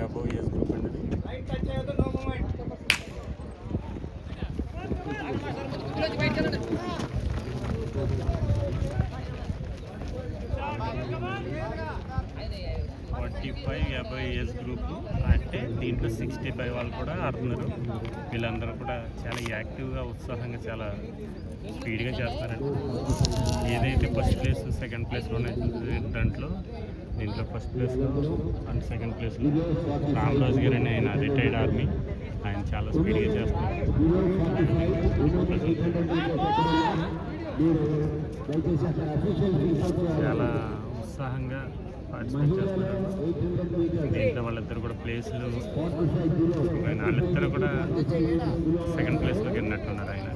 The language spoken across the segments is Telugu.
అబోవ్ ఏజ్ గ్రూప్ అండి ఇది. 45 అబోవ్ ఏజ్ గ్రూప్ అంటే దీంట్లో 65 వాళ్ళు కూడా ఆడుతున్నారు. వీళ్ళందరూ కూడా చాలా యాక్టివ్గా, ఉత్సాహంగా, చాలా స్పీడ్గా చేస్తారండి. ఏదైతే ఫస్ట్ ప్లేస్ సెకండ్ ప్లేస్లోనే దీంట్లో ఫస్ట్ ప్లేస్లో అండ్ సెకండ్ ప్లేస్లో రామరాజు గారు అని ఆయన రిటైర్డ్ ఆర్మీ. ఆయన చాలా స్పీడ్గా చేస్తారు. చాలా ఉత్సాహంగా పార్టిసిపేట్ చేస్తున్నారు. దీంట్లో వాళ్ళిద్దరు కూడా ప్లేస్లు, వాళ్ళిద్దరు కూడా సెకండ్ ప్లేస్లోకి వెళ్ళినట్టున్నారు. ఆయన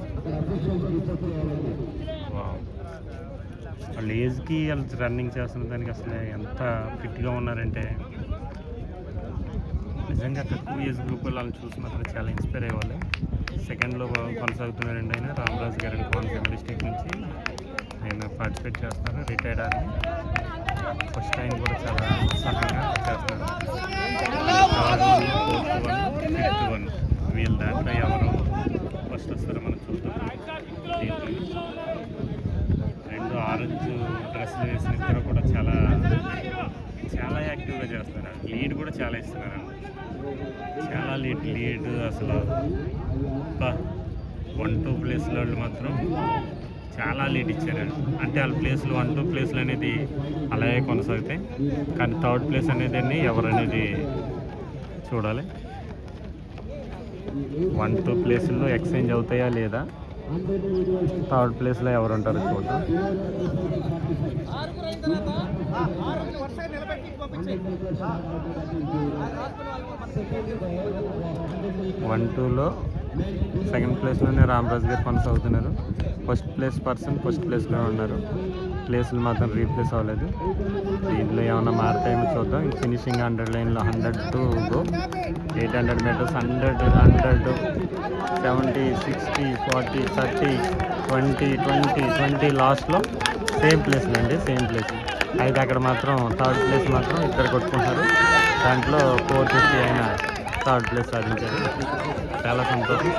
వాళ్ళ ఏజ్కి వాళ్ళు రన్నింగ్ చేస్తున్న దానికి అసలు ఎంత ఫిట్గా ఉన్నారంటే నిజంగా తక్కువ ఏజ్ గ్రూప్ వాళ్ళని చూసి మాత్రం చాలా ఇన్స్పైర్ అయ్యేవాళ్ళు. సెకండ్లో కొనసాగుతున్నారండి ఆయన. రామరాజు గారు కోనసీమ డిస్ట్రిక్ట్ నుంచి ఆయన పార్టిసిపేట్ చేస్తున్నారు. Retired army. ఫస్ట్ టైం కూడా చాలా ఉత్సాహంగా చేస్తారు. ఫిఫ్త్ వన్ వీళ్ళు దాంట్లో ఎవరు ఫస్ట్ వస్తారో మనం చూద్దాం. రెండు ఆరెంజ్ డ్రెస్సులు వేసిన ఇద్దరు కూడా చాలా చాలా యాక్టివ్గా చేస్తారు. లీడ్ కూడా చాలా ఇస్తున్నారు. చాలా లీడ్ అసలు 1-2 ప్లేస్ల వాళ్ళు మాత్రం చాలా లీడ్ ఇచ్చారు. అంటే వాళ్ళ ప్లేస్లు 1-2 ప్లేస్లు అనేది అలాగే కొనసాగుతాయి. కానీ థర్డ్ ప్లేస్ అనేది ఎవరు అనేది చూడాలి. 1-2 ప్లేసుల్లో ఎక్స్చేంజ్ అవుతాయా లేదా, థర్డ్ ప్లేస్లో ఎవరు ఉంటారో చూద్దాం. 1-2లో సెకండ్ ప్లేస్లోనే రామరాజు గారు కొనసాగుతున్నారు. ఫస్ట్ ప్లేస్ పర్సన్ ఫస్ట్ ప్లేస్లో ఉన్నారు. ప్లేస్లు మాత్రం రీప్లేస్ అవ్వలేదు. దీంట్లో ఏమైనా మారుతాయేమో చూద్దాం. ఫినిషింగ్ 100 లైన్లో 100 టు గో. 800 మీటర్స్ 100, 70, 60, 40, 30, 20 లాస్ట్లో సేమ్ ప్లేస్లో అండి. సేమ్ ప్లేస్ అయితే అక్కడ మాత్రం థర్డ్ ప్లేస్ మాత్రం ఇద్దరు కొట్టుకుంటారు. దాంట్లో 450 అయినా థర్డ్ ప్లేస్ సాధించారు. చాలా సంతోషం.